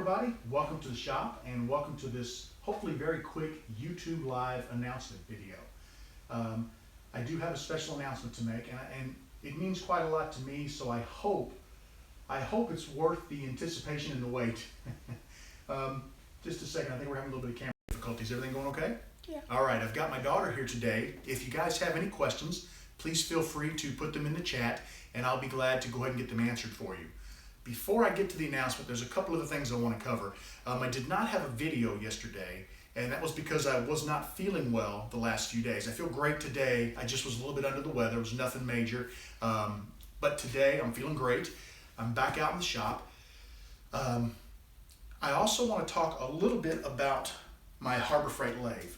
everybody, welcome to the shop and welcome to this hopefully very quick YouTube live announcement video. I do have a special announcement to make and it means quite a lot to me, so I hope it's worth the anticipation and the wait. Just a second, I think we're having a little bit of camera difficulties. Everything going okay? Yeah. All right, I've got my daughter here today. If you guys have any questions, please feel free to put them in the chat and I'll be glad to go ahead and get them answered for you. Before I get to the announcement, there's a couple of things I want to cover. I did not have a video yesterday, and that was because I was not feeling well the last few days. I feel great today. I just was a little bit under the weather. It was nothing major. But today I'm feeling great. I'm back out in the shop. I also want to talk a little bit about my Harbor Freight lathe.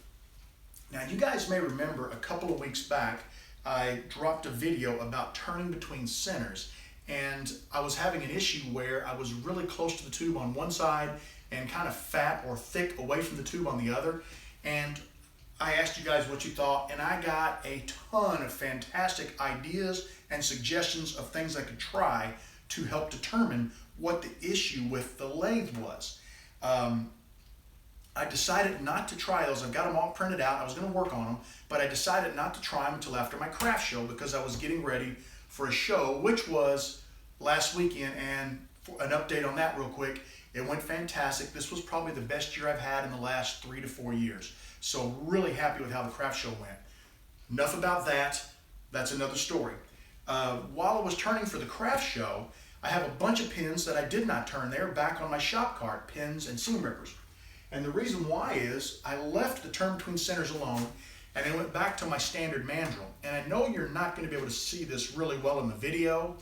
Now, you guys may remember a couple of weeks back, I dropped a video about turning between centers. And I was having an issue where I was really close to the tube on one side and kind of fat or thick away from the tube on the other. And I asked you guys what you thought, and I got a ton of fantastic ideas and suggestions of things I could try to help determine what the issue with the lathe was. I decided not to try those. I've got them all printed out. I was going to work on them, but I decided not to try them until after my craft show because I was getting ready for a show, which was last weekend, and for an update on that real quick, it went fantastic. This was probably the best year I've had in the last 3 to 4 years. So really happy with how the craft show went. Enough about that. That's another story. While I was turning for the craft show, I have a bunch of pins that I did not turn there back on my shop cart, pins and seam rippers. And the reason why is I left the turn between centers alone and I went back to my standard mandrel. And I know you're not going to be able to see this really well in the video,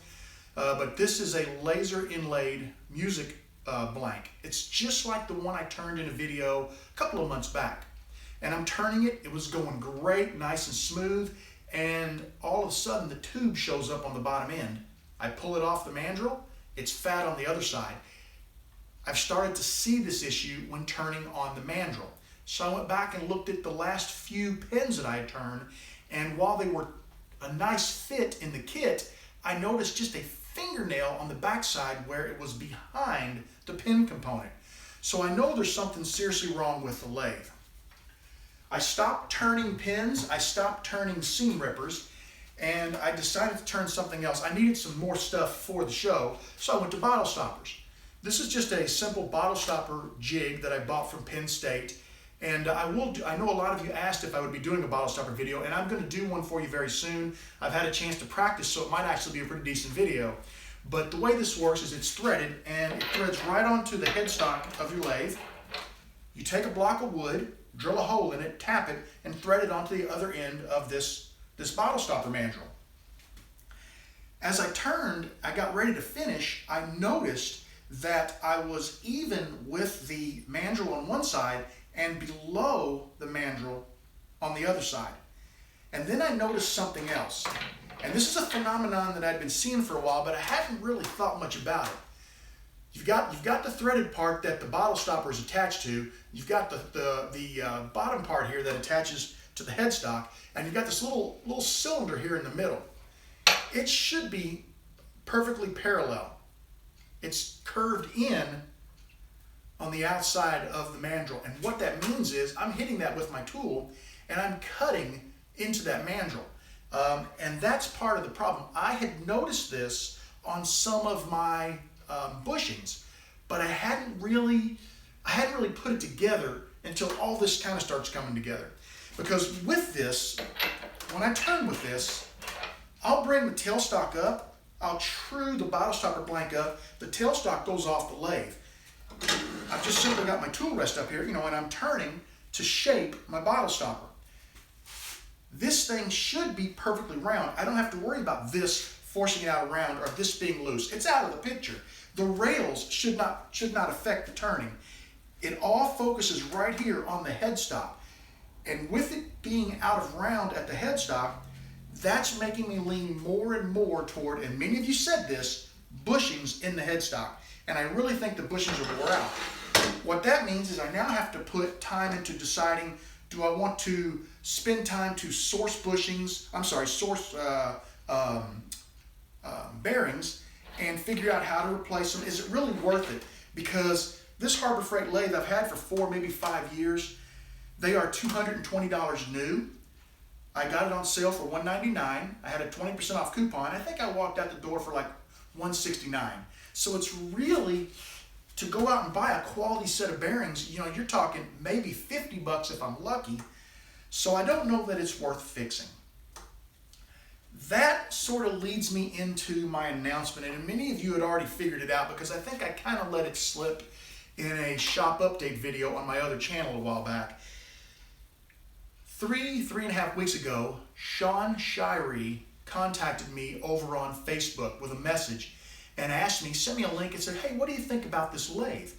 but this is a laser inlaid music blank. It's just like the one I turned in a video a couple of months back. And I'm turning it, it was going great, nice and smooth, and all of a sudden the tube shows up on the bottom end. I pull it off the mandrel, it's fat on the other side. I've started to see this issue when turning on the mandrel. So I went back and looked at the last few pins that I had turned, and while they were a nice fit in the kit, I noticed just a fingernail on the backside where it was behind the pin component. So I know there's something seriously wrong with the lathe. I stopped turning pins, I stopped turning seam rippers, and I decided to turn something else. I needed some more stuff for the show, so I went to bottle stoppers. This is just a simple bottle stopper jig that I bought from Penn State. And I know a lot of you asked if I would be doing a bottle stopper video, and I'm going to do one for you very soon. I've had a chance to practice, so it might actually be a pretty decent video. But the way this works is it's threaded, and it threads right onto the headstock of your lathe. You take a block of wood, drill a hole in it, tap it, and thread it onto the other end of this bottle stopper mandrel. As I turned, I got ready to finish, I noticed that I was even with the mandrel on one side and below the mandrel on the other side. And then I noticed something else. And this is a phenomenon that I'd been seeing for a while, but I hadn't really thought much about it. You've got the threaded part that the bottle stopper is attached to. You've got the bottom part here that attaches to the headstock, and you've got this little cylinder here in the middle. It should be perfectly parallel. It's curved in on the outside of the mandrel, and what that means is I'm hitting that with my tool and I'm cutting into that mandrel, and that's part of the problem. I had noticed this on some of my bushings, but I hadn't really put it together until all this kind of starts coming together. Because with this, when I turn with this, I'll bring the tailstock up, I'll true the bottle stopper blank up, the tailstock goes off the lathe. I've just simply got my tool rest up here, and I'm turning to shape my bottle stopper. This thing should be perfectly round. I don't have to worry about this forcing it out around or this being loose. It's out of the picture. The rails should not affect the turning. It all focuses right here on the headstock. And with it being out of round at the headstock, that's making me lean more and more toward, and many of you said this, bushings in the headstock. And I really think the bushings are wore out. What that means is I now have to put time into deciding, do I want to spend time to source bearings and figure out how to replace them? Is it really worth it? Because This Harbor Freight lathe I've had for 4, maybe 5 years. They are $220 new. I got it on sale for $199. I had a 20% off coupon. I think I walked out the door for like $169. So it's really, to go out and buy a quality set of bearings, you know, you're talking maybe 50 bucks if I'm lucky. So I don't know that it's worth fixing. That sort of leads me into my announcement, and many of you had already figured it out because I think I kind of let it slip in a shop update video on my other channel a while back. 3.5 weeks ago, Sean Shirey contacted me over on Facebook with a message and asked me, sent me a link and said, hey, what do you think about this lathe?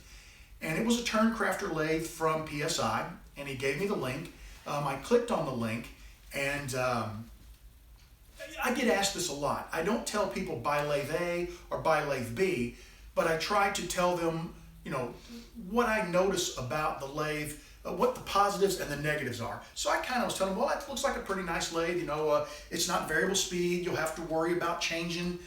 And it was a Turncrafter lathe from PSI, and he gave me the link. I clicked on the link, and I get asked this a lot. I don't tell people buy lathe A or buy lathe B, but I try to tell them, you know, what I notice about the lathe, what the positives and the negatives are. So I kind of was telling them, well, that looks like a pretty nice lathe. You know, it's not variable speed. You'll have to worry about changing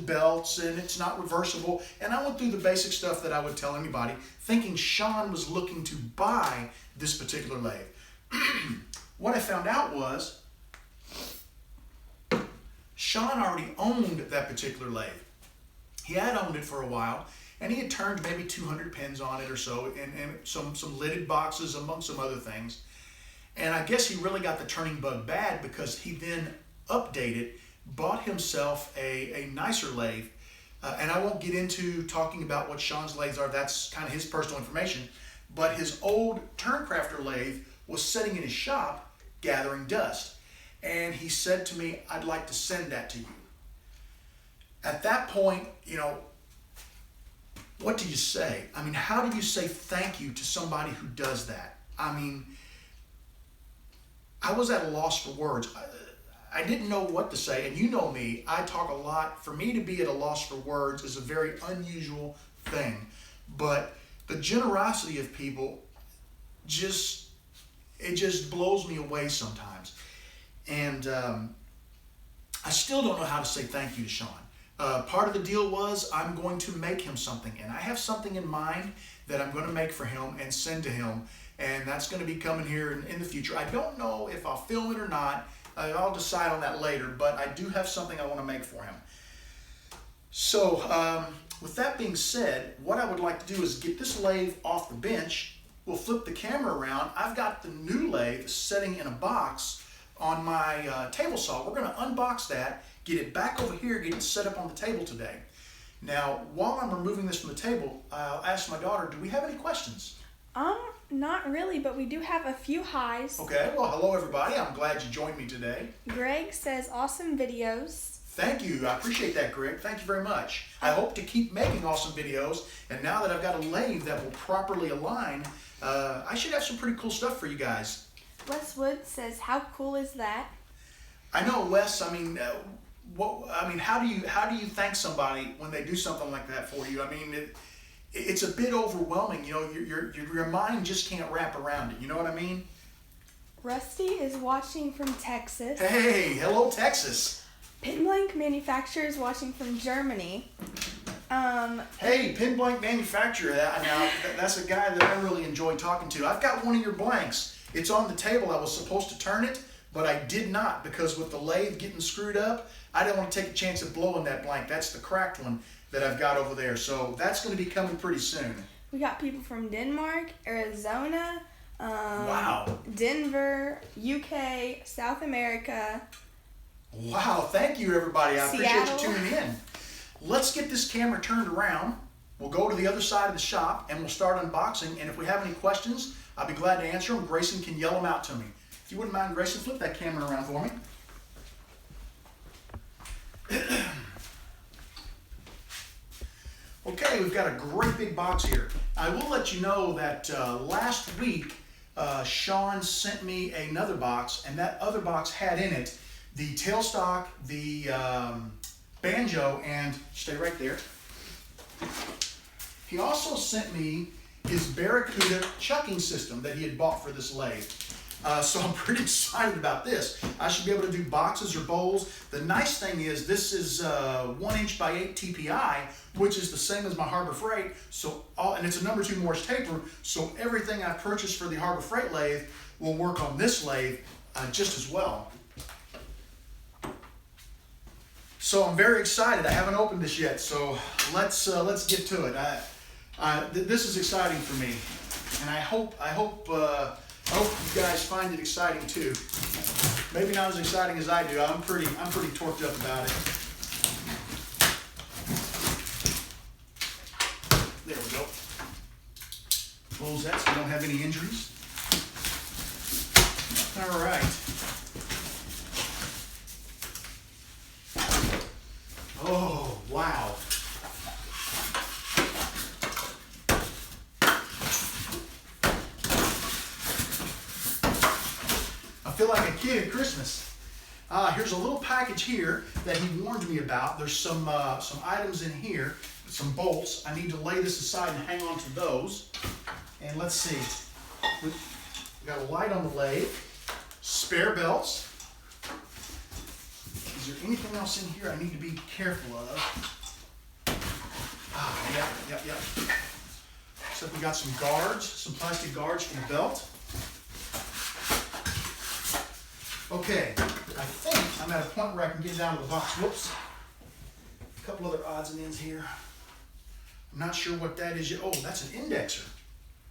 belts, and it's not reversible. And I went through the basic stuff that I would tell anybody, thinking Sean was looking to buy this particular lathe. What I found out was Sean already owned that particular lathe. He had owned it for a while, and he had turned maybe 200 pins on it or so, and some lidded boxes among some other things. And I guess he really got the turning bug bad because he then updated, bought himself a nicer lathe. And I won't get into talking about what Sean's lathes are. That's kind of his personal information. But his old Turncrafter lathe was sitting in his shop gathering dust. And he said to me, I'd like to send that to you. At that point, you know, what do you say? I mean, how do you say thank you to somebody who does that? I mean, I was at a loss for words. I didn't know what to say, and you know me, I talk a lot. For me to be at a loss for words is a very unusual thing. But the generosity of people it just blows me away sometimes. And I still don't know how to say thank you to Sean. Part of the deal was I'm going to make him something, and I have something in mind that I'm going to make for him and send to him, and that's going to be coming here in the future. I don't know if I'll film it or not. I'll decide on that later, but I do have something I want to make for him. So with that being said, what I would like to do is get this lathe off the bench. We'll flip the camera around. I've got the new lathe sitting in a box on my table saw. We're going to unbox that, get it back over here, get it set up on the table today. Now, while I'm removing this from the table, I'll ask my daughter, do we have any questions? Not really, but we do have a few highs. Okay, well, hello everybody. I'm glad you joined me today. Greg says, awesome videos. Thank you. I appreciate that, Greg. Thank you very much. I hope to keep making awesome videos, and now that I've got a lathe that will properly align, I should have some pretty cool stuff for you guys. Wes Wood says, how cool is that? I know, Wes. I mean, how do you thank somebody when they do something like that for you? I mean, it's a bit overwhelming. You know, your mind just can't wrap around it. You know what I mean? Rusty is watching from Texas. Hey, hello, Texas. Pin Blank Manufacturer is watching from Germany. Hey, Pin Blank Manufacturer. Now, that's a guy that I really enjoy talking to. I've got one of your blanks. It's on the table. I was supposed to turn it, but I did not because with the lathe getting screwed up, I didn't want to take a chance of blowing that blank. That's the cracked one that I've got over there. So that's going to be coming pretty soon. We got people from Denmark, Arizona, wow, Denver, UK, South America. Wow, thank you everybody. I Seattle. appreciate you tuning in. Let's get this camera turned around. We'll go to the other side of the shop and we'll start unboxing. And if we have any questions, I'll be glad to answer them. Grayson can yell them out to me. If you wouldn't mind, Grayson, flip that camera around for me. Okay, we've got a great big box here. I will let you know that last week, Sean sent me another box, and that other box had in it the tailstock, the banjo, and stay right there. He also sent me his Barracuda chucking system that he had bought for this lathe. So I'm pretty excited about this. I should be able to do boxes or bowls. The nice thing is this is 1 inch by 8 TPI, which is the same as my Harbor Freight. And it's a number 2 Morse taper, so everything I've purchased for the Harbor Freight lathe will work on this lathe just as well. So I'm very excited. I haven't opened this yet, so let's get to it. This is exciting for me, and I hope you guys find it exciting too. Maybe not as exciting as I do. I'm pretty torqued up about it. There we go. Close that so we don't have any injuries. All right. Oh, wow. I feel like a kid at Christmas. Here's a little package here that he warned me about. There's some items in here, some bolts. I need to lay this aside and hang on to those. And let's see. We've got a light on the lathe, spare belts. Is there anything else in here I need to be careful of? Yep. Except we got some guards, some plastic guards for the belt. Okay, I think I'm at a point where I can get it out of the box. Whoops. A couple other odds and ends here. I'm not sure what that is yet. Oh, that's an indexer.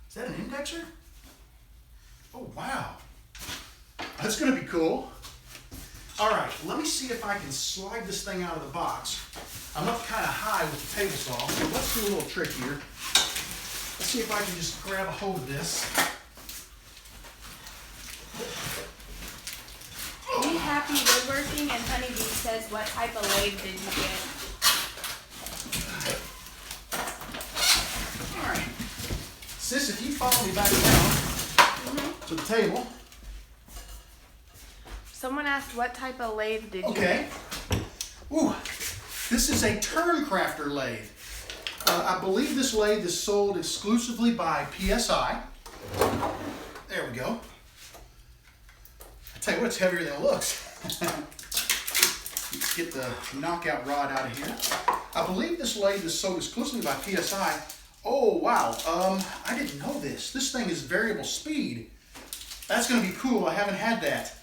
Is that an indexer? Oh, wow. That's going to be cool. All right, let me see if I can slide this thing out of the box. I'm up kind of high with the table saw, so let's do a little trick here. Let's see if I can just grab a hold of this. Be Happy Woodworking and Honeybee says, what type of lathe did you get? All right. Sis, if you follow me back down to the table. Someone asked, what type of lathe did you Okay. Ooh, this is a Turncrafter lathe. I believe this lathe is sold exclusively by PSI. There we go. I tell you what, it's heavier than it looks. Let's get the knockout rod out of here. I believe this lathe is sold exclusively by PSI. Oh, wow. I didn't know this. This thing is variable speed. That's going to be cool. I haven't had that.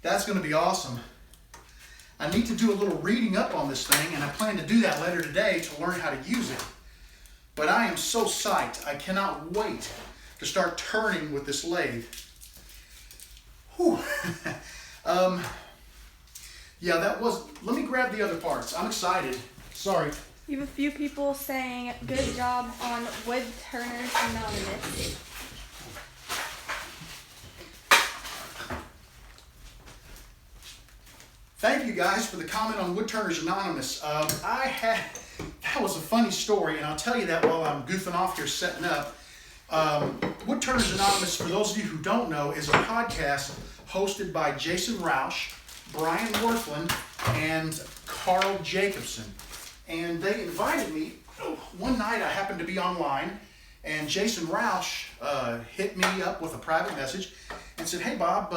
That's going to be awesome. I need to do a little reading up on this thing, and I plan to do that later today to learn how to use it. But I am so psyched. I cannot wait to start turning with this lathe. Whew. Yeah, that was, let me grab the other parts. I'm excited. Sorry. You have a few people saying, good job on Woodturners Anonymous. Thank you guys for the comment on Woodturners Anonymous. That was a funny story, and I'll tell you that while I'm goofing off here setting up. Woodturners Anonymous, for those of you who don't know, is a podcast hosted by Jason Roush, Brian Worthland, and Carl Jacobson. And they invited me. One night I happened to be online, and Jason Roush hit me up with a private message and said, "Hey Bob,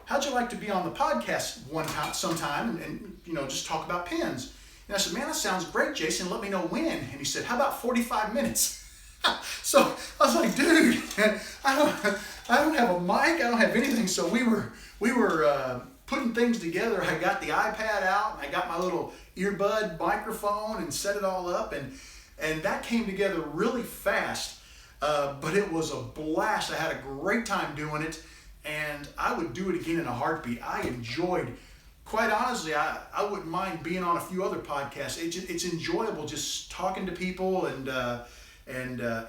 how'd you like to be on the podcast sometime and just talk about pins?" And I said, "Man, that sounds great, Jason. Let me know when." And he said, "How about 45 minutes?" So I was like, "Dude, I don't have a mic. I don't have anything." So we were putting things together. I got the iPad out and I got my little earbud microphone and set it all up, and that came together really fast. But it was a blast. I had a great time doing it, and I would do it again in a heartbeat. I enjoyed, quite honestly, I wouldn't mind being on a few other podcasts. It's enjoyable just talking to people and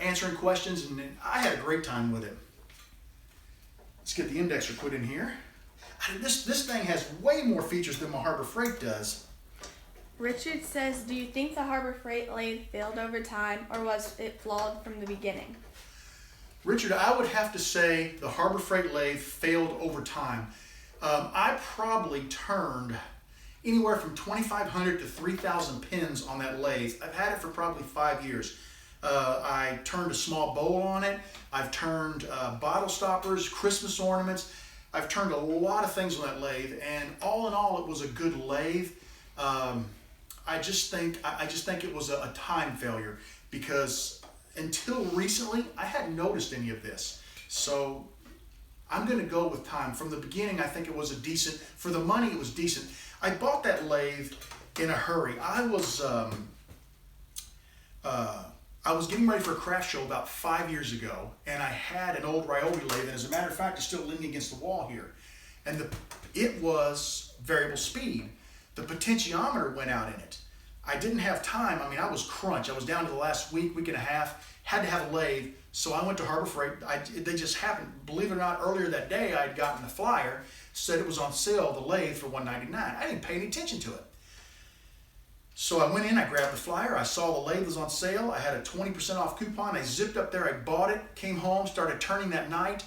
answering questions, and I had a great time with it. Let's get the indexer put in here. This thing has way more features than my Harbor Freight does. Richard says, do you think the Harbor Freight lathe failed over time, or was it flawed from the beginning? Richard, I would have to say the Harbor Freight lathe failed over time. I probably turned anywhere from 2,500 to 3,000 pins on that lathe. I've had it for probably 5 years. I turned a small bowl on it. I've turned bottle stoppers, Christmas ornaments. I've turned a lot of things on that lathe, and all in all, it was a good lathe. I just think it was a time failure, because until recently, I hadn't noticed any of this. So I'm going to go with time. From the beginning, I think it was a decent, for the money, it was decent. I bought that lathe in a hurry. I was getting ready for a craft show about 5 years ago, and I had an old Ryobi lathe, and as a matter of fact, it's still leaning against the wall here. And it was variable speed. The potentiometer went out in it. I didn't have time. I mean, I was crunched. I was down to the last week and a half, had to have a lathe, so I went to Harbor Freight. They just happened, believe it or not, earlier that day I had gotten a flyer, said it was on sale, the lathe, for $199. I didn't pay any attention to it. So I went in, I grabbed the flyer, I saw the lathe was on sale, I had a 20% off coupon, I zipped up there, I bought it, came home, started turning that night,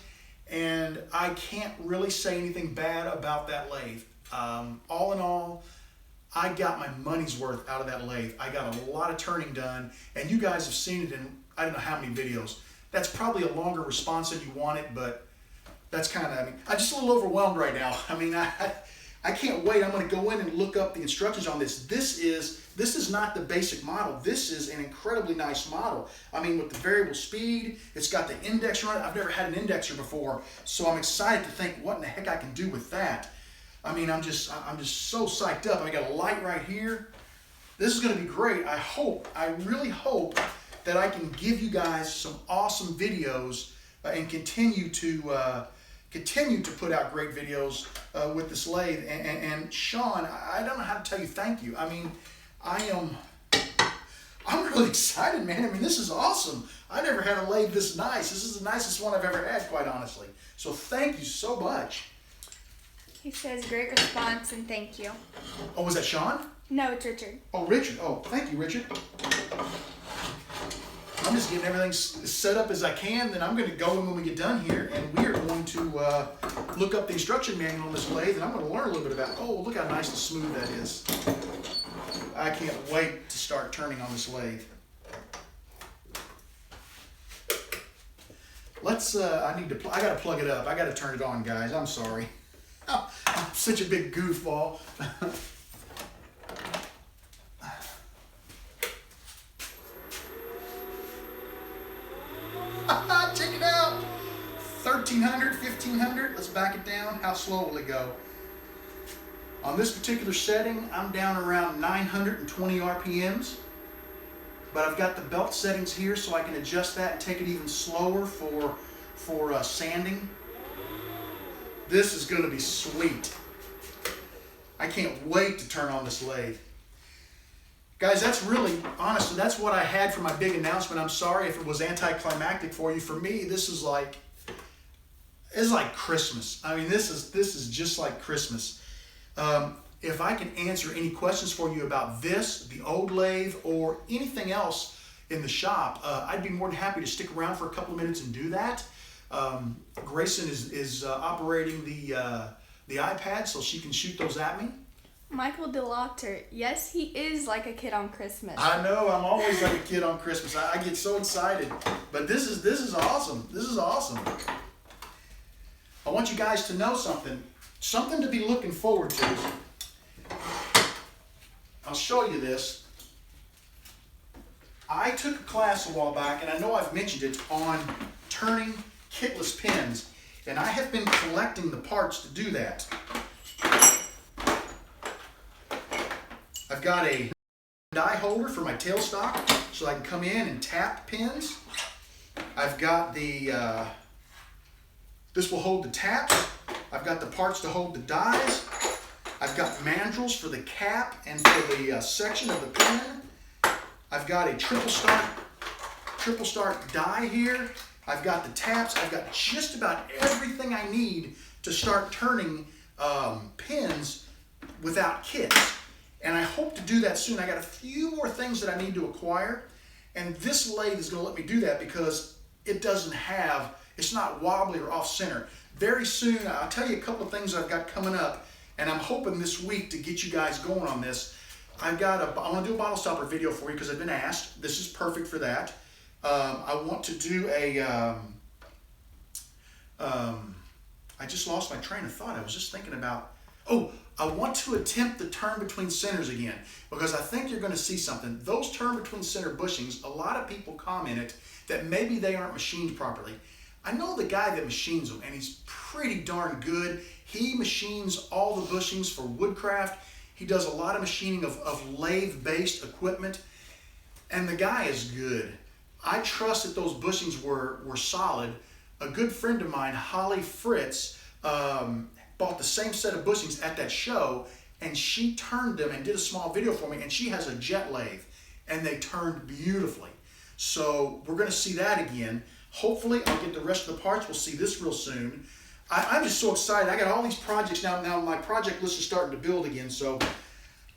and I can't really say anything bad about that lathe. All in all, I got my money's worth out of that lathe. I got a lot of turning done, and you guys have seen it in I don't know how many videos. That's probably a longer response than you wanted, but that's kind of, I'm just a little overwhelmed right now. I mean, I can't wait. I'm going to go in and look up the instructions on this. This is not the basic model. This is an incredibly nice model. I mean, with the variable speed, it's got the indexer on it. I've never had an indexer before, so I'm excited to think what in the heck I can do with that. I mean, I'm just so psyched up. I got a light right here. This is going to be great. I really hope that I can give you guys some awesome videos and continue to put out great videos with this lathe. And Sean, I don't know how to tell you thank you. I mean, I'm really excited, man. I mean, this is awesome. I never had a lathe this nice. This is the nicest one I've ever had, quite honestly. So thank you so much. He says great response and thank you. Oh, was that Sean? No, it's Richard. Oh, Richard. Oh, thank you, Richard. I'm just getting everything set up as I can. Then I'm going to go in when we get done here, and we are going to look up the instruction manual on this lathe, and I'm going to learn a little bit about, oh, look how nice and smooth that is. I can't wait to start turning on this lathe. Let's, I got to plug it up. I got to turn it on, guys. I'm sorry. I'm such a big goofball. Check it out. 1,300, 1,500. Let's back it down. How slow will it go? On this particular setting, I'm down around 920 RPMs. But I've got the belt settings here so I can adjust that and take it even slower for sanding. This is going to be sweet. I can't wait to turn on this lathe. Guys, that's really, honestly, that's what I had for my big announcement. I'm sorry if it was anticlimactic for you. For me, this is like, it's like Christmas. I mean, this is just like Christmas. If I can answer any questions for you about this, the old lathe, or anything else in the shop, I'd be more than happy to stick around for a couple of minutes and do that. Grayson is operating the iPad, so she can shoot those at me. Michael DeLauter, yes, he is like a kid on Christmas. I know, I'm always like a kid on Christmas. I get so excited, but this is awesome. This is awesome. I want you guys to know something to be looking forward to. I'll show you this. I took a class a while back, and I know I've mentioned it, on turning kitless pins, and I have been collecting the parts to do that. I've got a die holder for my tailstock so I can come in and tap pins. I've got the, this will hold the taps. I've got the parts to hold the dies. I've got mandrels for the cap and for the section of the pin. I've got a triple start die here. I've got the taps. I've got just about everything I need to start turning pins without kits. And I hope to do that soon. I got a few more things that I need to acquire. And this lathe is going to let me do that because it doesn't have, it's not wobbly or off center. Very soon, I'll tell you a couple of things I've got coming up. And I'm hoping this week to get you guys going on this. I want to do a bottle stopper video for you because I've been asked. This is perfect for that. I want to do a I just lost my train of thought. I was just thinking about, oh, I want to attempt the turn between centers again because I think you're going to see something. Those turn between center bushings, a lot of people commented that maybe they aren't machined properly. I know the guy that machines them, and he's pretty darn good. He machines all the bushings for woodcraft. He does a lot of machining of lathe-based equipment, and the guy is good. I trust that those bushings were solid. A good friend of mine, Holly Fritz, bought the same set of bushings at that show, and she turned them and did a small video for me, and she has a jet lathe, and they turned beautifully. So we're going to see that again. Hopefully I'll get the rest of the parts. We'll see this real soon. I'm just so excited. I got all these projects now. Now my project list is starting to build again, so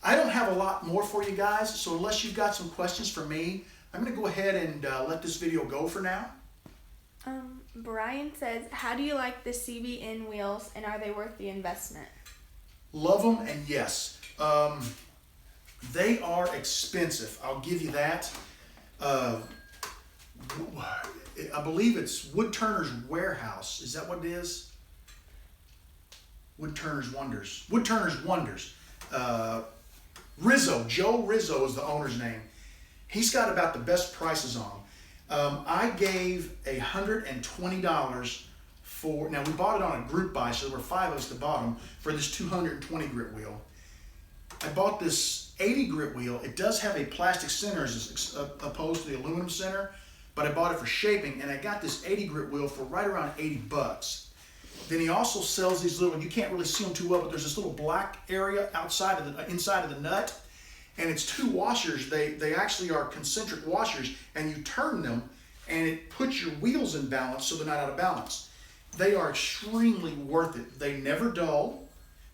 I don't have a lot more for you guys. So unless you've got some questions for me, I'm going to go ahead and let this video go for now. Brian says, how do you like the CBN wheels, and are they worth the investment? Love them, and yes. They are expensive. I'll give you that. I believe it's Woodturner's Warehouse. Is that what it is? Woodturner's Wonders. Woodturner's Wonders. Rizzo. Joe Rizzo is the owner's name. He's got about the best prices on them. I gave $120 for, now we bought it on a group buy, so there were 5 of us that bought them, for this 220 grit wheel. I bought this 80 grit wheel. It does have a plastic center as opposed to the aluminum center, but I bought it for shaping, and I got this 80 grit wheel for right around 80 bucks. Then he also sells these little, you can't really see them too well, but there's this little black area outside of the inside of the nut, and it's 2 washers. They actually are concentric washers, and you turn them, and it puts your wheels in balance so they're not out of balance. They are extremely worth it. They never dull.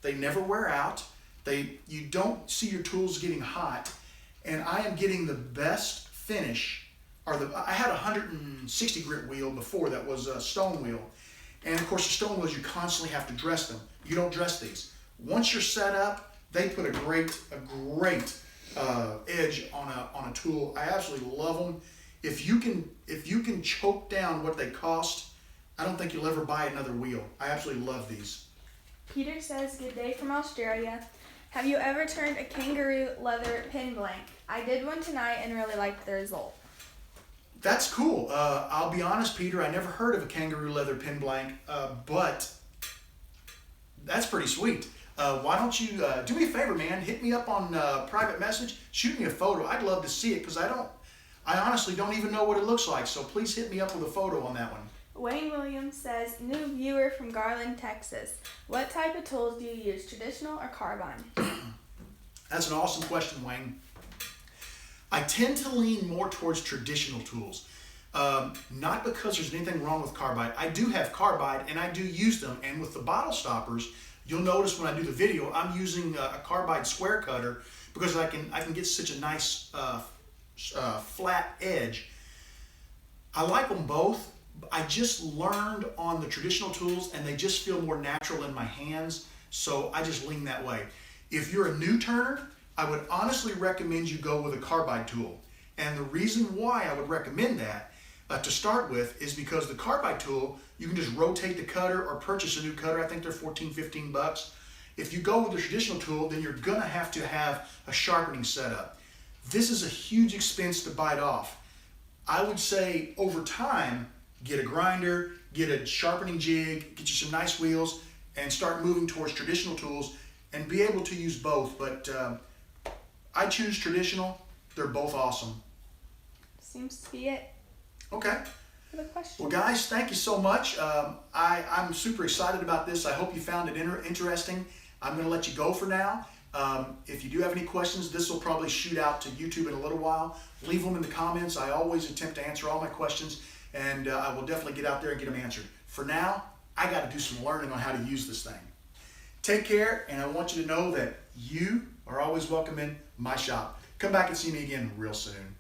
They never wear out. You don't see your tools getting hot, and I am getting the best finish. I had a 160 grit wheel before that was a stone wheel, and of course the stone wheels, you constantly have to dress them. You don't dress these. Once you're set up, they put a great edge on a tool. I absolutely love them. If you can choke down what they cost, I don't think you'll ever buy another wheel. I absolutely love these. Peter says, good day from Australia. Have you ever turned a kangaroo leather pin blank? I did one tonight and really liked the result. That's cool. I'll be honest, Peter, I never heard of a kangaroo leather pin blank, but that's pretty sweet. Why don't you do me a favor, man? Hit me up on private message. Shoot me a photo. I'd love to see it because I honestly don't even know what it looks like. So please hit me up with a photo on that one. Wayne Williams says, new viewer from Garland, Texas. What type of tools do you use, traditional or carbine? That's an awesome question, Wayne. I tend to lean more towards traditional tools. Not because there's anything wrong with carbide. I do have carbide and I do use them. And with the bottle stoppers, you'll notice when I do the video, I'm using a carbide square cutter because I can get such a nice flat edge. I like them both. I just learned on the traditional tools and they just feel more natural in my hands, so I just lean that way. If you're a new turner, I would honestly recommend you go with a carbide tool. And the reason why I would recommend that to start with is because the carbide tool, you can just rotate the cutter or purchase a new cutter. I think they're 14, 15 bucks. If you go with the traditional tool, then you're gonna have to have a sharpening setup. This is a huge expense to bite off. I would say over time, get a grinder, get a sharpening jig, get you some nice wheels, and start moving towards traditional tools and be able to use both. But I choose traditional. They're both awesome. Seems to be it. Okay. For the question. Well, guys, thank you so much. I'm super excited about this. I hope you found it interesting. I'm going to let you go for now. If you do have any questions, this will probably shoot out to YouTube in a little while. Leave them in the comments. I always attempt to answer all my questions, and I will definitely get out there and get them answered. For now, I got to do some learning on how to use this thing. Take care, and I want you to know that you are always welcome in my shop. Come back and see me again real soon.